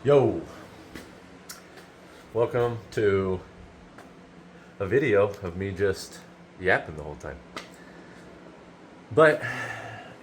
Yo, welcome to a video of me just yapping the whole time. But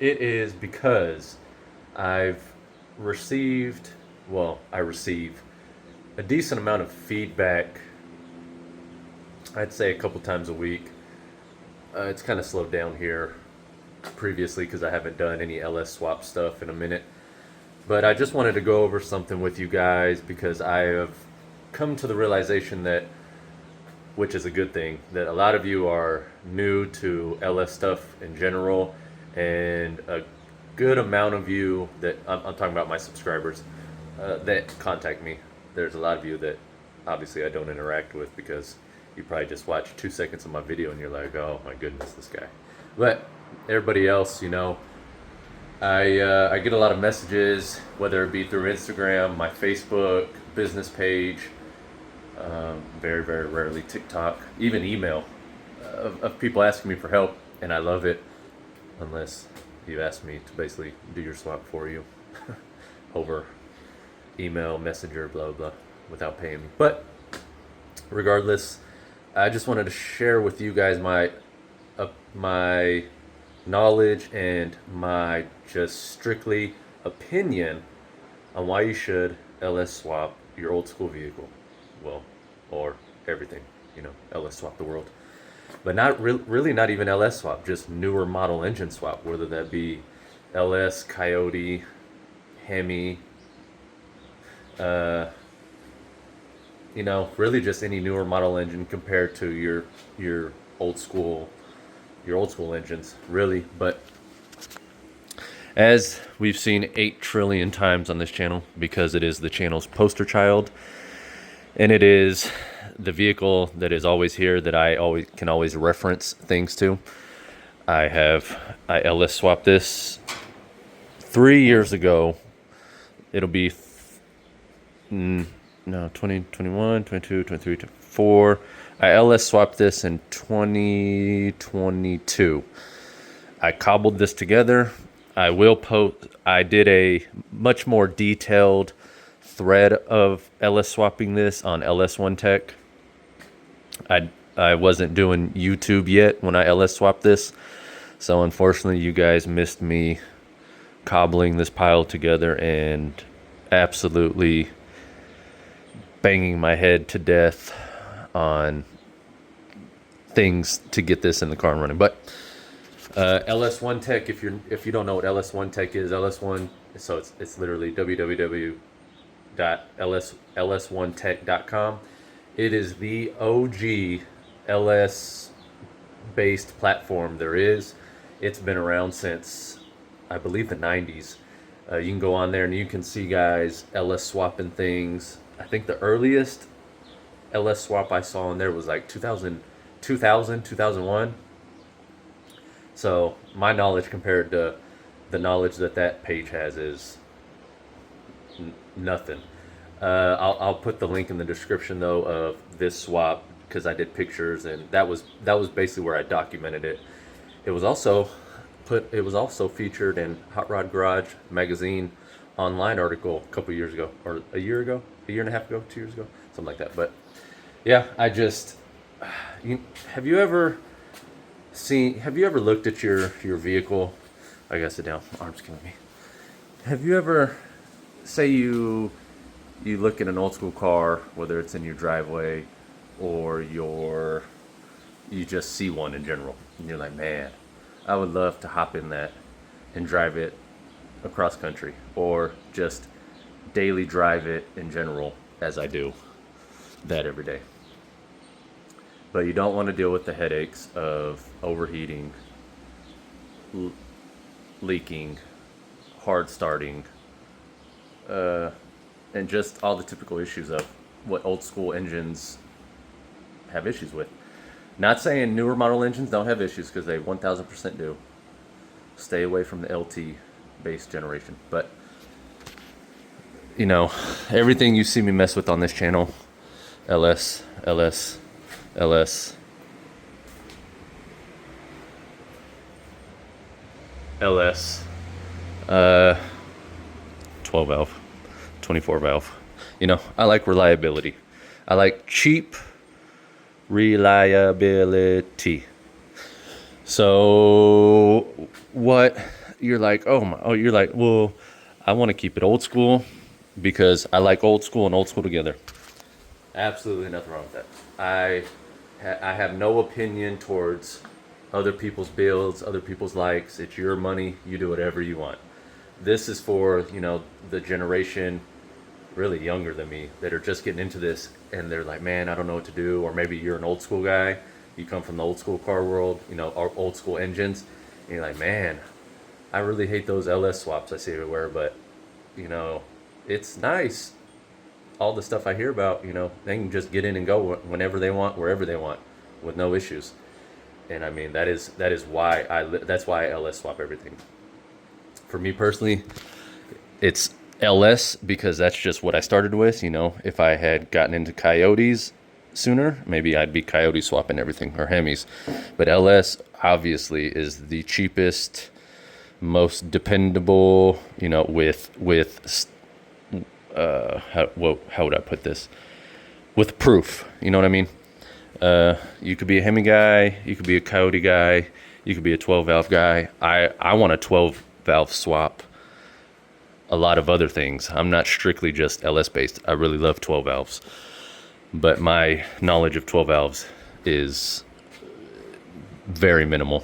it is because I've received, I receive a decent amount of feedback, I'd say a couple times a week. It's kind of slowed down here previously because I haven't done any LS swap stuff in a minute. But I just wanted to go over something with you guys because I have come to the realization that, which is a good thing, that a lot of you are new to LS stuff in general, and a good amount of you that I'm talking about my subscribers that contact me. There's a lot of you that obviously I don't interact with because you probably just watch 2 seconds of my video and you're like, oh my goodness, this guy. But everybody else, I get a lot of messages, whether it be through Instagram, my Facebook business page, very, very rarely TikTok, even email, of people asking me for help, and I love it, unless you ask me to basically do your swap for you over email, messenger, blah, blah, without paying me. But regardless, I just wanted to share with you guys my knowledge and my just strictly opinion on why you should LS swap your old school vehicle. Well, or everything, LS swap the world. But really not even LS swap, just newer model engine swap, whether that be LS, Coyote, Hemi, really just any newer model engine compared to your old school engines, really. But as we've seen 8 trillion times on this channel, because it is the channel's poster child, and it is the vehicle that is always here that I can always reference things to. I LS swapped this 3 years ago. It'll be 2021, 22, 23, 24. I LS swapped this in 2022. I cobbled this together. I did a much more detailed thread of LS swapping this on LS1 Tech. I wasn't doing YouTube yet when I LS swapped this, so unfortunately you guys missed me cobbling this pile together and absolutely banging my head to death on things to get this in the car and running. But LS1 Tech, if you don't know what LS1 Tech is, LS1, so it's literally www.ls1tech.com. It is the OG LS based platform there is. It's been around since, I believe, the 90s. You can go on there and you can see guys LS swapping things. I think the earliest LS swap I saw in there was like 2001. So my knowledge compared to the knowledge that page has is nothing. I'll put the link in the description though of this swap because I did pictures, and that was basically where I documented it. It was also featured in Hot Rod Garage magazine online article a couple years ago, or a year and a half ago, 2 years ago, something like that. But yeah, have you ever looked at your vehicle? I gotta sit down, my arm's killing me. Have you ever, say you look at an old school car, whether it's in your driveway or you just see one in general, and you're like, man, I would love to hop in that and drive it across country, or just daily drive it in general, as I do that every day. But you don't want to deal with the headaches of overheating, leaking, hard starting, and just all the typical issues of what old school engines have issues with. Not saying newer model engines don't have issues, because they 1000% do. Stay away from the LT based generation. But everything you see me mess with on this channel, LS, LS, LS, LS, 12 valve, 24 valve, I like reliability. I like cheap reliability. So what you're like, you're like, well, I want to keep it old school because I like old school and old school together. Absolutely nothing wrong with that. I have no opinion towards other people's builds, other people's likes. It's your money. You do whatever you want. This is for, the generation really younger than me that are just getting into this and they're like, man, I don't know what to do. Or maybe you're an old school guy. You come from the old school car world, our old school engines. And you're like, man, I really hate those LS swaps I see everywhere, but, it's nice. All the stuff I hear about, they can just get in and go whenever they want, wherever they want, with no issues. And I mean, that is why that's why I LS swap everything. For me personally, it's LS because that's just what I started with. If I had gotten into Coyotes sooner, maybe I'd be Coyote swapping everything, or Hemis. But LS obviously is the cheapest, most dependable. How would I put this? With proof. You know what I mean? You could be a Hemi guy, you could be a Coyote guy, you could be a 12 valve guy. I want a 12 valve swap a lot of other things. I'm not strictly just LS based. I really love 12 valves, but my knowledge of 12 valves is very minimal.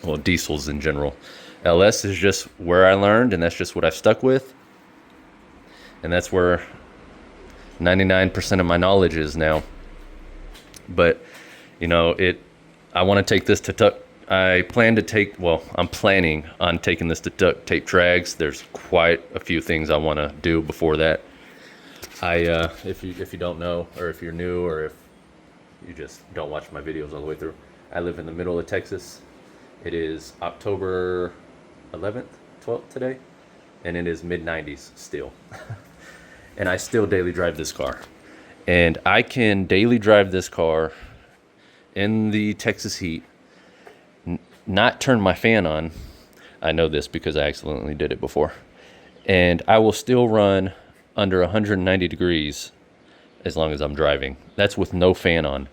Well, diesels in general. LS is just where I learned, and that's just what I've stuck with, and that's where 99% of my knowledge is now. But I want to take this to tuck. I'm planning on taking this to duct tape drags. There's quite a few things I want to do before that. If you don't know, or if you're new, or if you just don't watch my videos all the way through, I live in the middle of Texas. It is October 11th, 12th today, and it is mid-90s still. And I still daily drive this car. And I can daily drive this car in the Texas heat, not turn my fan on. I know this because I accidentally did it before. And I will still run under 190 degrees as long as I'm driving. That's with no fan on.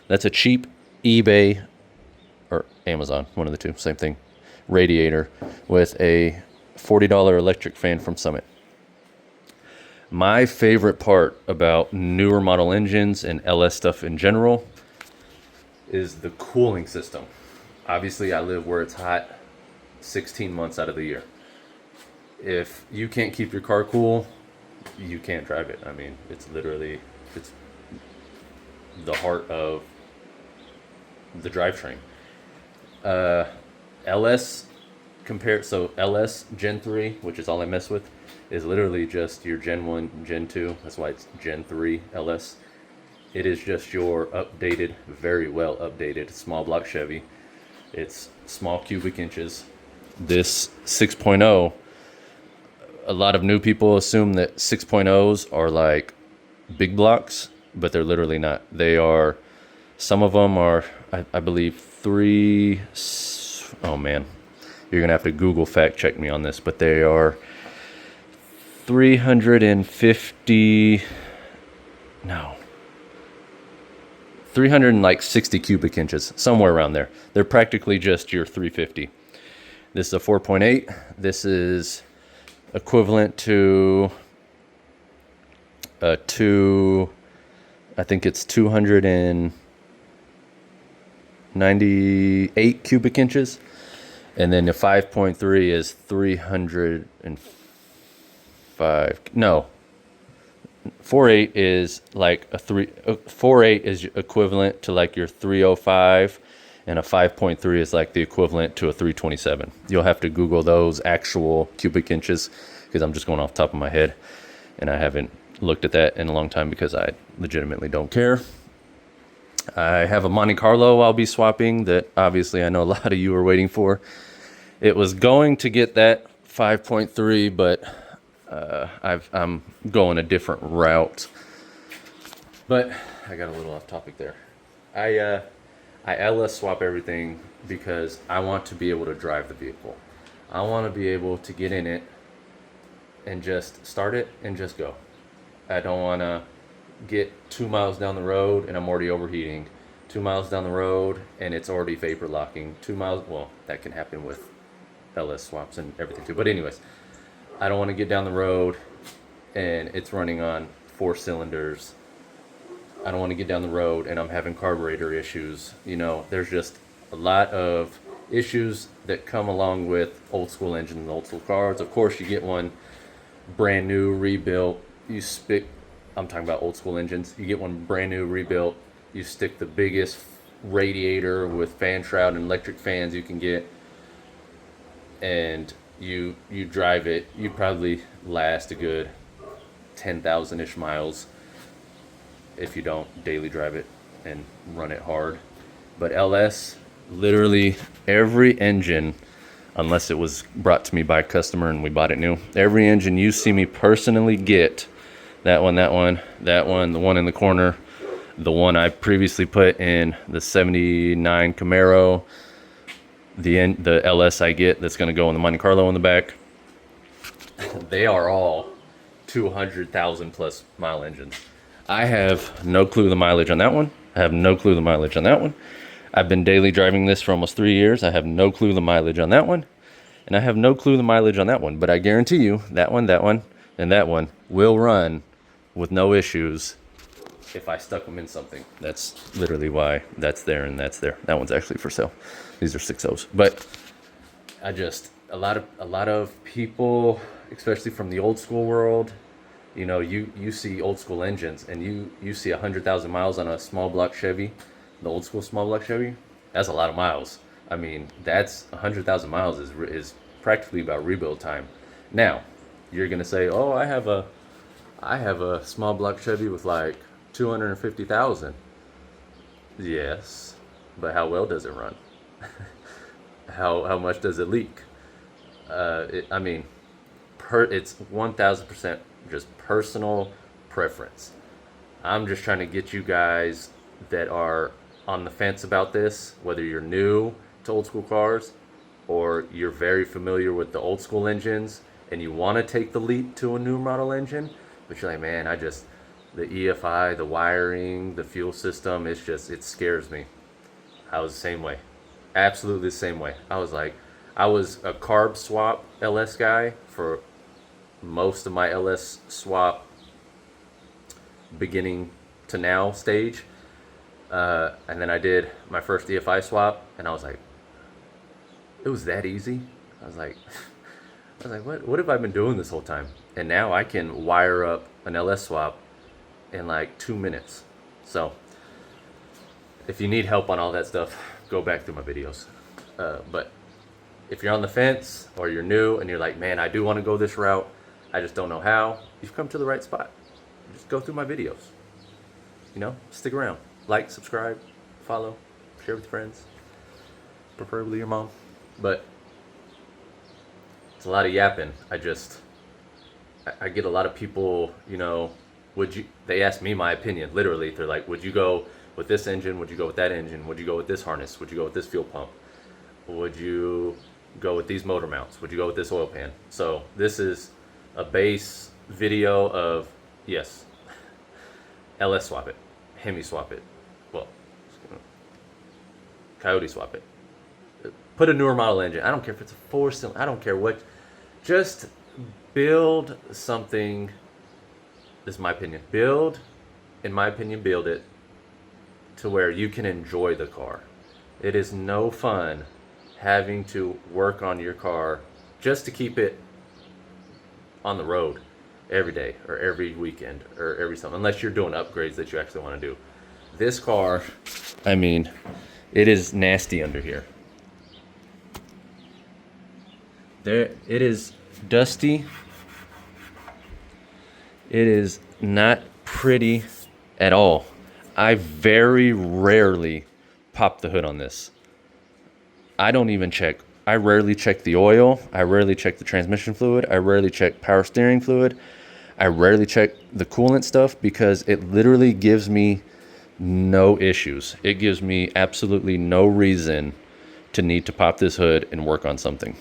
That's a cheap eBay or Amazon, one of the two, same thing, radiator with a $40 electric fan from Summit. My favorite part about newer model engines and LS stuff in general is the cooling system. Obviously, I live where it's hot 16 months out of the year. If you can't keep your car cool, you can't drive it. I mean, it's the heart of the drivetrain. LS LS Gen 3, which is all I mess with, is literally just your Gen 1, Gen 2. That's why it's Gen 3 LS. It is just your updated, very well updated small block Chevy. It's small cubic inches. This 6.0, a lot of new people assume that 6.0s are like big blocks, but they're literally not. Some of them are, I believe, oh man, you're going to have to Google fact check me on this, but they are 360 cubic inches, somewhere around there. They're practically just your 350. This is a 4.8. This is equivalent to I think it's 298 cubic inches. And then the 5.3 is 305. No. 4.8 is like 4.8 is equivalent to like your 305, and a 5.3 is like the equivalent to a 327. You'll have to Google those actual cubic inches because I'm just going off the top of my head, and I haven't looked at that in a long time because I legitimately don't care. I have a Monte Carlo I'll be swapping that obviously I know a lot of you are waiting for. It was going to get that 5.3, but I'm going a different route. But I got a little off topic there. I LS swap everything because I want to be able to drive the vehicle. I want to be able to get in it and just start it and just go. I don't want to get 2 miles down the road and I'm already overheating. 2 miles down the road and it's already vapor locking. 2 miles, well, that can happen with LS swaps and everything too. But anyways, I don't want to get down the road and it's running on 4 cylinders. I don't want to get down the road and I'm having carburetor issues. There's just a lot of issues that come along with old school engines and old school cars. Of course, you get one brand new, rebuilt. I'm talking about old school engines. You get one brand new, rebuilt. You stick the biggest radiator with fan shroud and electric fans you can get, and you drive it. You probably last a good 10,000-ish miles if you don't daily drive it and run it hard. But LS, literally every engine, unless it was brought to me by a customer and we bought it new, every engine you see me personally get, that one, the one in the corner, the one I previously put in the 79 Camaro, the LS I get that's going to go in the Monte Carlo in the back, they are all 200,000 plus mile engines. I have no clue the mileage on that one. I have no clue the mileage on that one. I've been daily driving this for almost 3 years. I have no clue the mileage on that one. And I have no clue the mileage on that one. But I guarantee you, that one, and that one will run with no issues if I stuck them in something. That's literally why that's there and that's there. That one's actually for sale. These are 6.0s. But a lot of people, especially from the old school world, you see old school engines and you see 100,000 miles on a small block Chevy, the old school small block Chevy. That's a lot of miles. I mean, that's 100,000 miles is practically about rebuild time. Now, you're gonna say, "Oh, I have a small block Chevy with like 250,000." Yes, but how well does it run? How much does it leak? It's 1,000% just personal preference. I'm just trying to get you guys that are on the fence about this, whether you're new to old school cars or you're very familiar with the old school engines and you want to take the leap to a new model engine, but you're like, man, the EFI, the wiring, the fuel system, it scares me. I was the same way. Absolutely the same way. I was a carb swap LS guy for most of my LS swap beginning to now stage. And then I did my first EFI swap and I was like, it was that easy. I was like, what have I been doing this whole time? And now I can wire up an LS swap in like 2 minutes. So if you need help on all that stuff, go back through my videos. But if you're on the fence or you're new and you're like, man, I do want to go this route, I just don't know how, you've come to the right spot. Just go through my videos. Stick around. Like, subscribe, follow, share with friends, preferably your mom. But it's a lot of yapping. I get a lot of people, they ask me my opinion, literally. They're like, would you go with this engine? Would you go with that engine? Would you go with this harness? Would you go with this fuel pump? Would you go with these motor mounts? Would you go with this oil pan? So this is a base video of, yes, LS swap it, Hemi swap it, Coyote swap it. Put a newer model engine. I don't care if it's a 4-cylinder. I don't care what. Just build something. This is my opinion. Build it to where you can enjoy the car. It is no fun having to work on your car just to keep it on the road every day or every weekend or every something, unless you're doing upgrades that you actually want to do. This car, it is nasty under here. It is dusty. It is not pretty at all. I very rarely pop the hood on this. I don't even check. I rarely check the oil. I rarely check the transmission fluid. I rarely check power steering fluid. I rarely check the coolant stuff because it literally gives me no issues. It gives me absolutely no reason to need to pop this hood and work on something.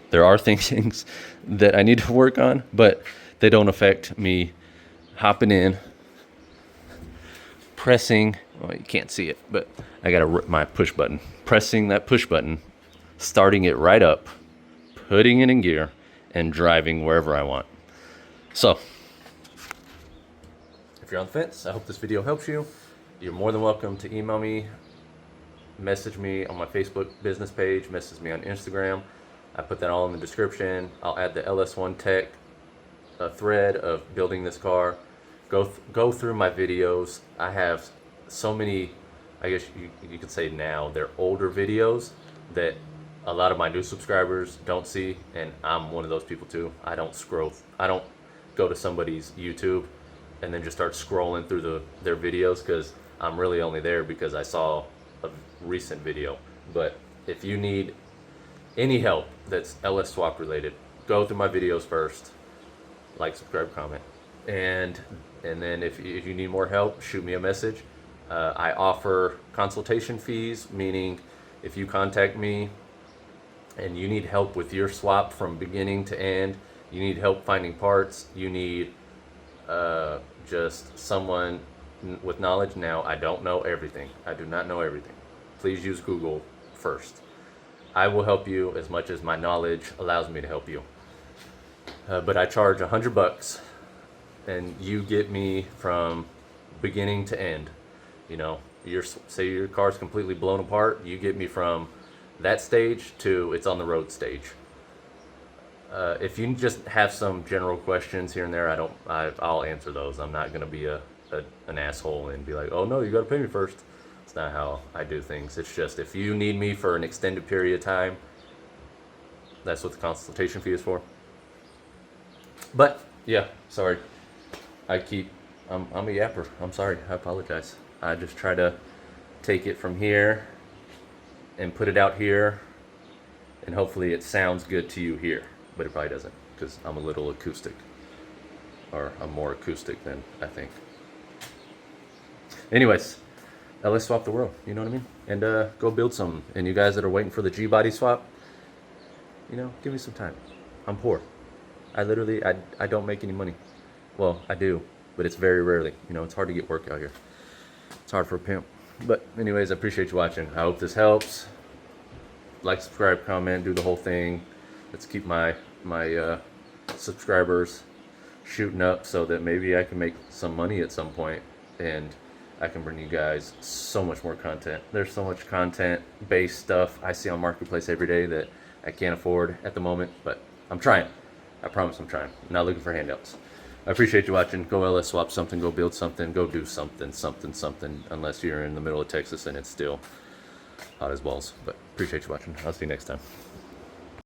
There are things that I need to work on, but They don't affect me hopping in, pressing, well, you can't see it, but I got my push button, pressing that push button, starting it right up, putting it in gear, and driving wherever I want. So, if you're on the fence, I hope this video helps you. You're more than welcome to email me, message me on my Facebook business page, message me on Instagram. I put that all in the description. I'll add the LS1 Tech thread of building this car. Go through my videos. I have so many, I guess you could say now, they're older videos that a lot of my new subscribers don't see, and I'm one of those people too. I don't go to somebody's YouTube and then just start scrolling through their videos, because I'm really only there because I saw a recent video. But if you need any help that's LS swap related, go through my videos first, like, subscribe, comment, and then if you need more help, shoot me a message. I offer consultation fees, meaning if you contact me and you need help with your swap from beginning to end, you need help finding parts, you need just someone with knowledge. Now, I don't know everything. I do not know everything. Please use Google first. I will help you as much as my knowledge allows me to help you. But I charge $100, and you get me from beginning to end. You know, say your car's completely blown apart, you get me from that stage to it's on the road stage. If you just have some general questions here and there, I'll answer those. I'm not going to be an asshole and be like, oh no, you got to pay me first. It's not how I do things. It's just, if you need me for an extended period of time, that's what the consultation fee is for. But yeah, sorry. I'm a yapper. I'm sorry. I apologize. I just try to take it from here and put it out here, and hopefully it sounds good to you here. But it probably doesn't, because I'm a little acoustic, or I'm more acoustic than I think. Anyways, let's swap the world, you know what I mean? And go build something. And you guys that are waiting for the G-body swap, you know, give me some time. I'm poor. I don't make any money. Well, I do, but it's very rarely. You know, it's hard to get work out here. It's hard for a pimp. But anyways, I appreciate you watching. I hope this helps. Like, subscribe, comment, do the whole thing. Let's keep my subscribers shooting up, so that maybe I can make some money at some point, and I can bring you guys so much more content. There's so much content-based stuff I see on Marketplace every day that I can't afford at the moment, but I'm trying. I promise I'm trying. I'm not looking for handouts. I appreciate you watching. Go LS swap something, go build something, go do something, unless you're in the middle of Texas and it's still hot as balls. But appreciate you watching. I'll see you next time.